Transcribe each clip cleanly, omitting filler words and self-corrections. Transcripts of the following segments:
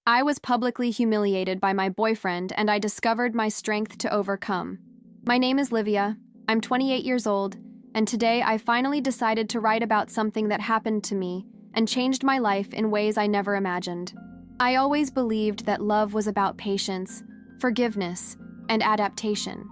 I was publicly humiliated by my boyfriend, and I discovered my strength to overcome. My name is Livia. I'm 28 years old, and today I finally decided to write about something that happened to me and changed my life in ways I never imagined. I always believed that love was about patience, forgiveness, and adaptation,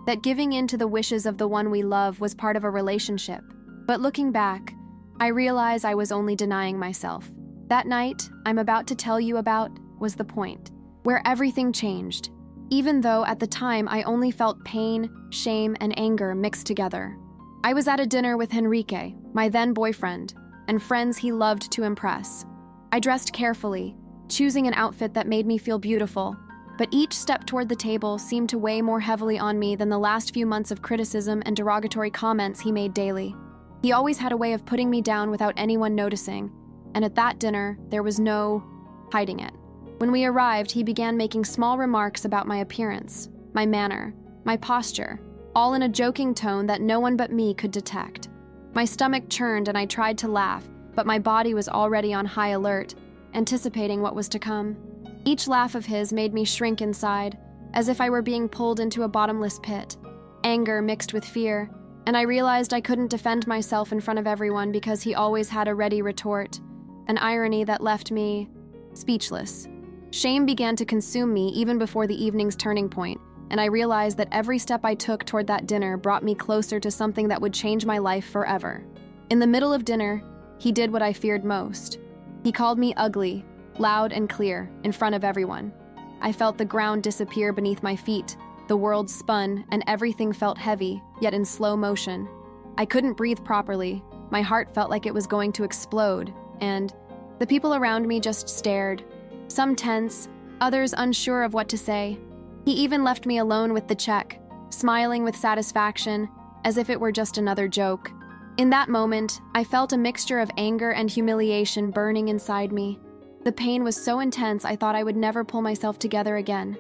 that giving in to the wishes of the one we love was part of a relationship. But looking back, I realize I was only denying myself. That night I'm about to tell you about was the point where everything changed, even though at the time I only felt pain, shame, and anger mixed together. I was at a dinner with Enrique, my then boyfriend, and friends he loved to impress. I dressed carefully, choosing an outfit that made me feel beautiful, but each step toward the table seemed to weigh more heavily on me than the last few months of criticism and derogatory comments he made daily. He always had a way of putting me down without anyone noticing, and at that dinner, there was no hiding it. When we arrived, he began making small remarks about my appearance, my manner, my posture, all in a joking tone that no one but me could detect. My stomach churned and I tried to laugh, but my body was already on high alert, anticipating what was to come. Each laugh of his made me shrink inside, as if I were being pulled into a bottomless pit. Anger mixed with fear, and I realized I couldn't defend myself in front of everyone because he always had a ready retort, an irony that left me speechless. Shame began to consume me even before the evening's turning point, and I realized that every step I took toward that dinner brought me closer to something that would change my life forever. In the middle of dinner, he did what I feared most. He called me ugly, loud and clear, in front of everyone. I felt the ground disappear beneath my feet, the world spun, and everything felt heavy, yet in slow motion. I couldn't breathe properly, my heart felt like it was going to explode, and the people around me just stared, some tense, others unsure of what to say. He even left me alone with the check, smiling with satisfaction, as if it were just another joke. In that moment, I felt a mixture of anger and humiliation burning inside me. The pain was so intense I thought I would never pull myself together again.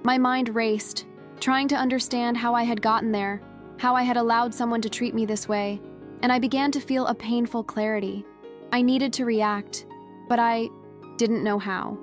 My mind raced, trying to understand how I had gotten there, how I had allowed someone to treat me this way, and I began to feel a painful clarity. I needed to react, but I didn't know how.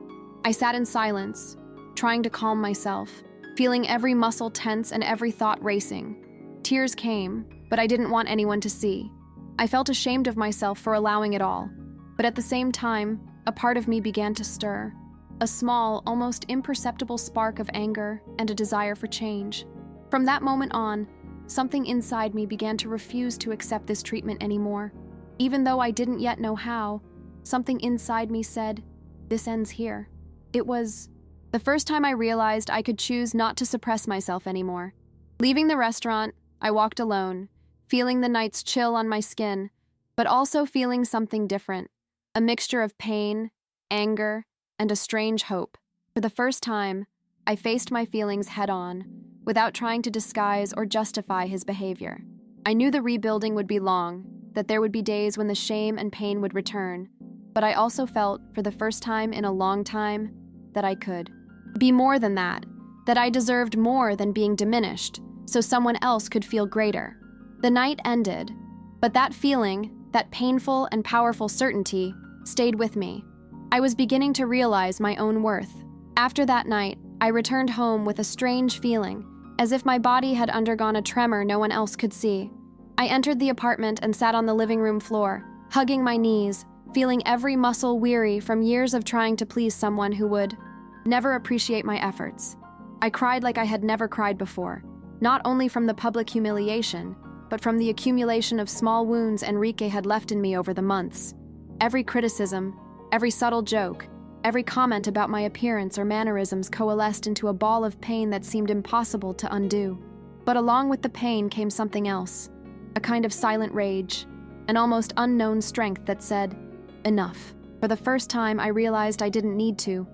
I sat in silence, trying to calm myself, feeling every muscle tense and every thought racing. Tears came, but I didn't want anyone to see. I felt ashamed of myself for allowing it all, but at the same time, a part of me began to stir. A small, almost imperceptible spark of anger and a desire for change. From that moment on, something inside me began to refuse to accept this treatment anymore. Even though I didn't yet know how, something inside me said, "This ends here." It was the first time I realized I could choose not to suppress myself anymore. Leaving the restaurant, I walked alone, feeling the night's chill on my skin, but also feeling something different, a mixture of pain, anger, and a strange hope. For the first time, I faced my feelings head-on, without trying to disguise or justify his behavior. I knew the rebuilding would be long, that there would be days when the shame and pain would return, but I also felt, for the first time in a long time, that I could be more than that I deserved more than being diminished, so someone else could feel greater. The night ended, but that feeling, that painful and powerful certainty, stayed with me. I was beginning to realize my own worth. After that night, I returned home with a strange feeling, as if my body had undergone a tremor no one else could see. I entered the apartment and sat on the living room floor, hugging my knees, feeling every muscle weary from years of trying to please someone who would never appreciate my efforts. I cried like I had never cried before, not only from the public humiliation, but from the accumulation of small wounds Enrique had left in me over the months. Every criticism, every subtle joke, every comment about my appearance or mannerisms coalesced into a ball of pain that seemed impossible to undo. But along with the pain came something else, a kind of silent rage, an almost unknown strength that said, "Enough." For the first time, I realized I didn't need to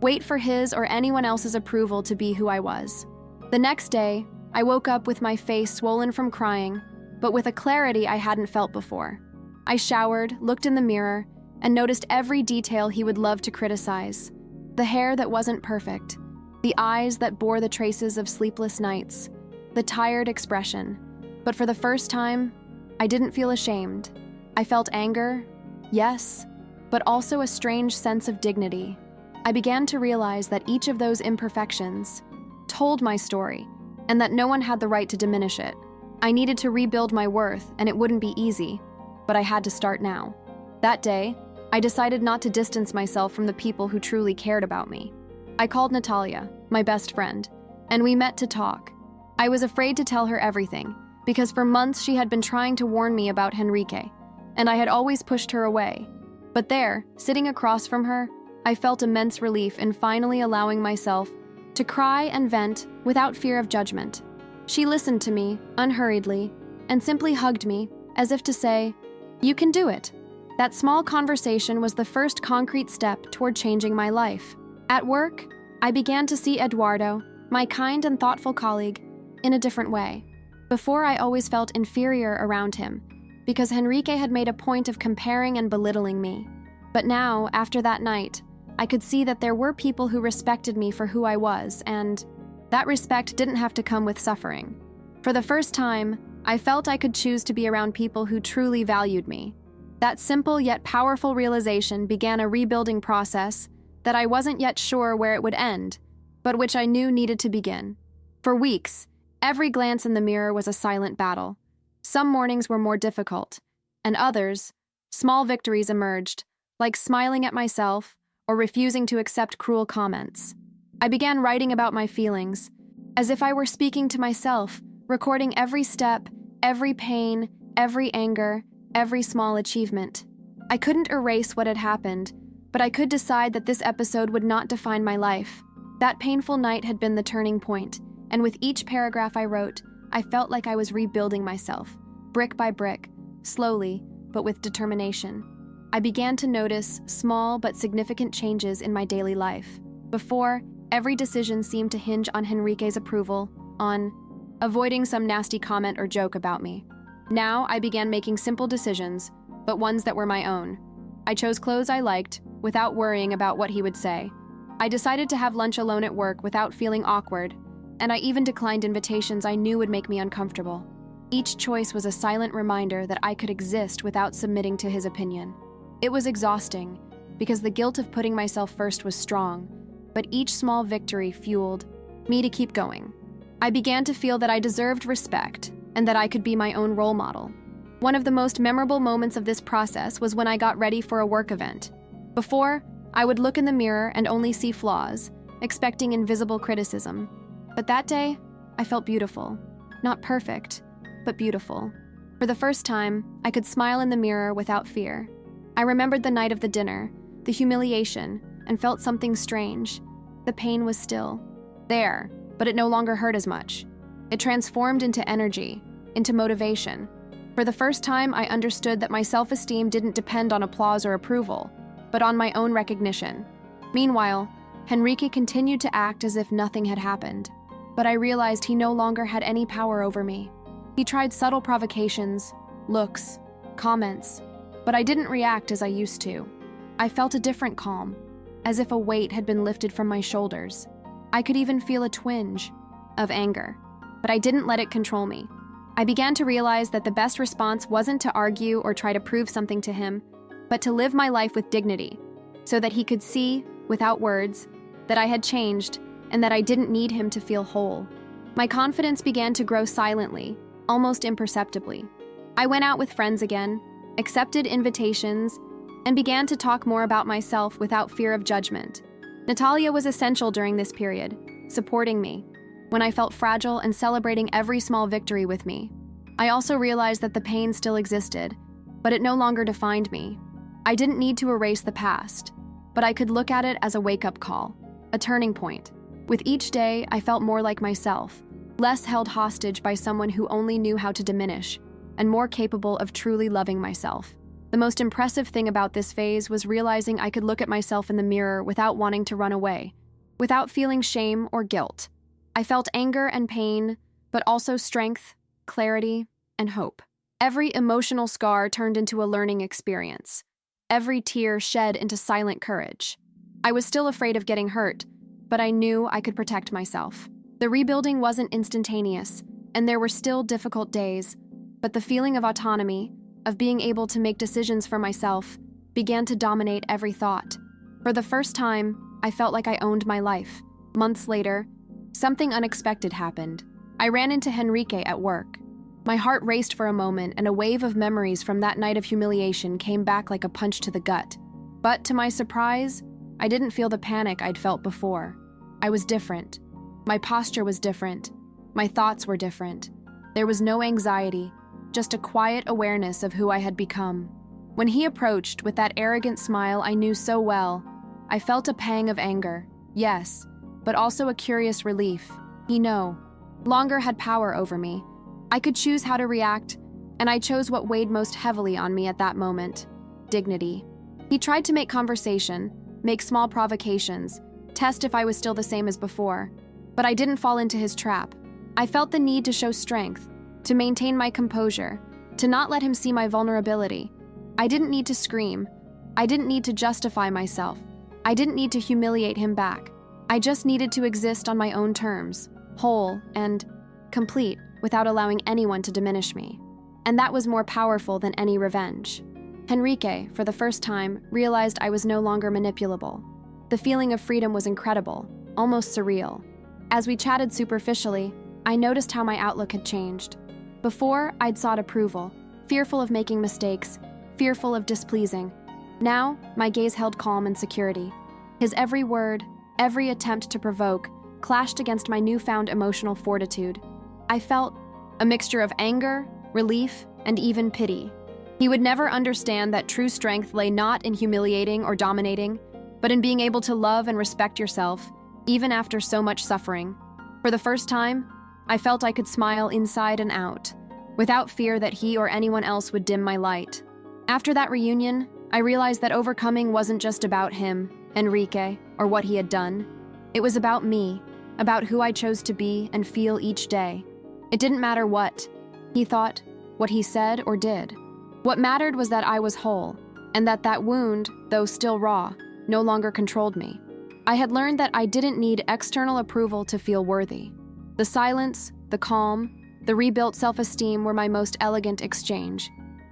wait for his or anyone else's approval to be who I was. The next day, I woke up with my face swollen from crying, but with a clarity I hadn't felt before. I showered, looked in the mirror, and noticed every detail he would love to criticize. The hair that wasn't perfect, the eyes that bore the traces of sleepless nights, the tired expression. But for the first time, I didn't feel ashamed. I felt anger, yes, but also a strange sense of dignity. I began to realize that each of those imperfections told my story, and that no one had the right to diminish it. I needed to rebuild my worth, and it wouldn't be easy, but I had to start now. That day, I decided not to distance myself from the people who truly cared about me. I called Natalia, my best friend, and we met to talk. I was afraid to tell her everything, because for months she had been trying to warn me about Henrique, and I had always pushed her away. But there, sitting across from her, I felt immense relief in finally allowing myself to cry and vent without fear of judgment. She listened to me, unhurriedly, and simply hugged me, as if to say, "You can do it." That small conversation was the first concrete step toward changing my life. At work, I began to see Eduardo, my kind and thoughtful colleague, in a different way. Before, I always felt inferior around him, because Henrique had made a point of comparing and belittling me. But now, after that night, I could see that there were people who respected me for who I was, and that respect didn't have to come with suffering. For the first time, I felt I could choose to be around people who truly valued me. That simple yet powerful realization began a rebuilding process that I wasn't yet sure where it would end, but which I knew needed to begin. For weeks, every glance in the mirror was a silent battle. Some mornings were more difficult, and others, small victories emerged, like smiling at myself or refusing to accept cruel comments. I began writing about my feelings, as if I were speaking to myself, recording every step, every pain, every anger, every small achievement. I couldn't erase what had happened, but I could decide that this episode would not define my life. That painful night had been the turning point, and with each paragraph I wrote, I felt like I was rebuilding myself, brick by brick, slowly, but with determination. I began to notice small but significant changes in my daily life. Before, every decision seemed to hinge on Henrique's approval, on avoiding some nasty comment or joke about me. Now, I began making simple decisions, but ones that were my own. I chose clothes I liked, without worrying about what he would say. I decided to have lunch alone at work without feeling awkward, and I even declined invitations I knew would make me uncomfortable. Each choice was a silent reminder that I could exist without submitting to his opinion. It was exhausting, because the guilt of putting myself first was strong, but each small victory fueled me to keep going. I began to feel that I deserved respect, and that I could be my own role model. One of the most memorable moments of this process was when I got ready for a work event. Before, I would look in the mirror and only see flaws, expecting invisible criticism. But that day, I felt beautiful. Not perfect, but beautiful. For the first time, I could smile in the mirror without fear. I remembered the night of the dinner, the humiliation, and felt something strange. The pain was still there, but it no longer hurt as much. It transformed into energy, into motivation. For the first time, I understood that my self-esteem didn't depend on applause or approval, but on my own recognition. Meanwhile, Henrique continued to act as if nothing had happened, but I realized he no longer had any power over me. He tried subtle provocations, looks, comments, but I didn't react as I used to. I felt a different calm, as if a weight had been lifted from my shoulders. I could even feel a twinge of anger, but I didn't let it control me. I began to realize that the best response wasn't to argue or try to prove something to him, but to live my life with dignity, so that he could see, without words, that I had changed and that I didn't need him to feel whole. My confidence began to grow silently, almost imperceptibly. I went out with friends again, accepted invitations, and began to talk more about myself without fear of judgment. Natalia was essential during this period, supporting me when I felt fragile and celebrating every small victory with me. I also realized that the pain still existed, but it no longer defined me. I didn't need to erase the past, but I could look at it as a wake-up call, a turning point. With each day, I felt more like myself, less held hostage by someone who only knew how to diminish, and more capable of truly loving myself. The most impressive thing about this phase was realizing I could look at myself in the mirror without wanting to run away, without feeling shame or guilt. I felt anger and pain, but also strength, clarity, and hope. Every emotional scar turned into a learning experience. Every tear shed into silent courage. I was still afraid of getting hurt, but I knew I could protect myself. The rebuilding wasn't instantaneous, and there were still difficult days, but the feeling of autonomy, of being able to make decisions for myself, began to dominate every thought. For the first time, I felt like I owned my life. Months later, something unexpected happened. I ran into Henrique at work. My heart raced for a moment, and a wave of memories from that night of humiliation came back like a punch to the gut. But to my surprise, I didn't feel the panic I'd felt before. I was different. My posture was different. My thoughts were different. There was no anxiety, just a quiet awareness of who I had become. When he approached with that arrogant smile I knew so well, I felt a pang of anger, yes, but also a curious relief. He no longer had power over me. I could choose how to react, and I chose what weighed most heavily on me at that moment: dignity. He tried to make conversation, make small provocations, test if I was still the same as before, but I didn't fall into his trap. I felt the need to show strength, to maintain my composure, to not let him see my vulnerability. I didn't need to scream. I didn't need to justify myself. I didn't need to humiliate him back. I just needed to exist on my own terms, whole and complete, without allowing anyone to diminish me. And that was more powerful than any revenge. Henrique, for the first time, realized I was no longer manipulable. The feeling of freedom was incredible, almost surreal. As we chatted superficially, I noticed how my outlook had changed. Before, I'd sought approval, fearful of making mistakes, fearful of displeasing. Now, my gaze held calm and security. His every word, every attempt to provoke, clashed against my newfound emotional fortitude. I felt a mixture of anger, relief, and even pity. He would never understand that true strength lay not in humiliating or dominating, but in being able to love and respect yourself, even after so much suffering. For the first time, I felt I could smile inside and out, without fear that he or anyone else would dim my light. After that reunion, I realized that overcoming wasn't just about him, Henrique, or what he had done. It was about me, about who I chose to be and feel each day. It didn't matter what he thought, what he said or did. What mattered was that I was whole, and that wound, though still raw, no longer controlled me. I had learned that I didn't need external approval to feel worthy. The silence, the calm, the rebuilt self-esteem were my most elegant exchange.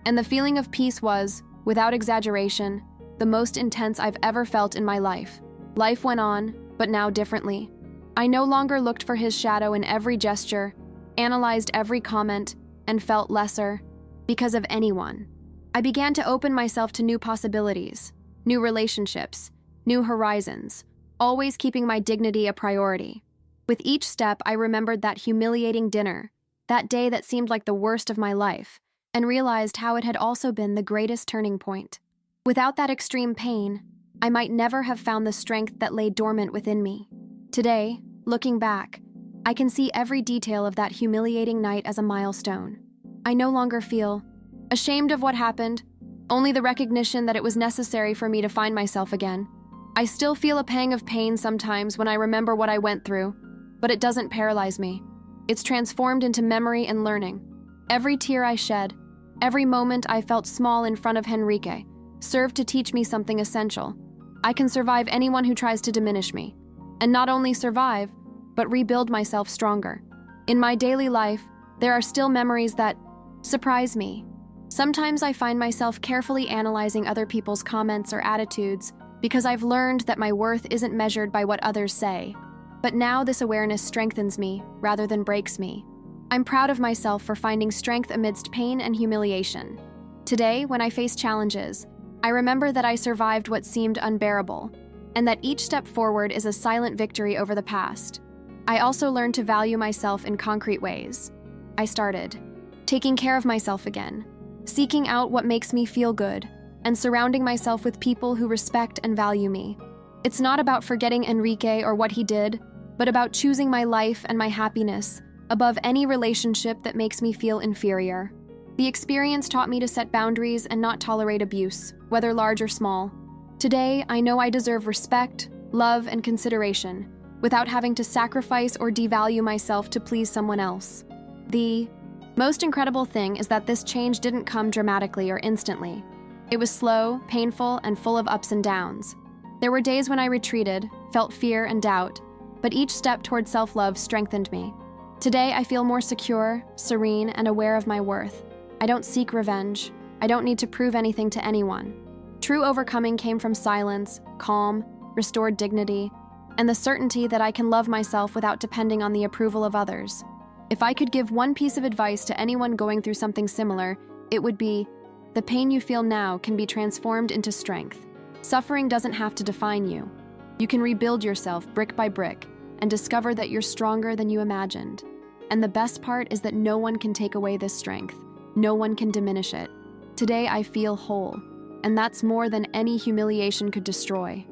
And the feeling of peace was, without exaggeration, the most intense I've ever felt in my life. Life went on, but now differently. I no longer looked for his shadow in every gesture, analyzed every comment, and felt lesser because of anyone. I began to open myself to new possibilities, new relationships, new horizons, always keeping my dignity a priority. With each step, I remembered that humiliating dinner, that day that seemed like the worst of my life, and realized how it had also been the greatest turning point. Without that extreme pain, I might never have found the strength that lay dormant within me. Today, looking back, I can see every detail of that humiliating night as a milestone. I no longer feel ashamed of what happened, only the recognition that it was necessary for me to find myself again. I still feel a pang of pain sometimes when I remember what I went through, but it doesn't paralyze me. It's transformed into memory and learning. Every tear I shed, every moment I felt small in front of Henrique, served to teach me something essential. I can survive anyone who tries to diminish me, and not only survive, but rebuild myself stronger. In my daily life, there are still memories that surprise me. Sometimes I find myself carefully analyzing other people's comments or attitudes because I've learned that my worth isn't measured by what others say. But now this awareness strengthens me rather than breaks me. I'm proud of myself for finding strength amidst pain and humiliation. Today, when I face challenges, I remember that I survived what seemed unbearable, and that each step forward is a silent victory over the past. I also learned to value myself in concrete ways. I started taking care of myself again, seeking out what makes me feel good, and surrounding myself with people who respect and value me. It's not about forgetting Henrique or what he did, but about choosing my life and my happiness above any relationship that makes me feel inferior. The experience taught me to set boundaries and not tolerate abuse, whether large or small. Today, I know I deserve respect, love, and consideration, without having to sacrifice or devalue myself to please someone else. The most incredible thing is that this change didn't come dramatically or instantly. It was slow, painful, and full of ups and downs. There were days when I retreated, felt fear and doubt, but each step toward self-love strengthened me. Today, I feel more secure, serene, and aware of my worth. I don't seek revenge. I don't need to prove anything to anyone. True overcoming came from silence, calm, restored dignity, and the certainty that I can love myself without depending on the approval of others. If I could give one piece of advice to anyone going through something similar, it would be, the pain you feel now can be transformed into strength. Suffering doesn't have to define you. You can rebuild yourself brick by brick and discover that you're stronger than you imagined. And the best part is that no one can take away this strength. No one can diminish it. Today I feel whole, and that's more than any humiliation could destroy.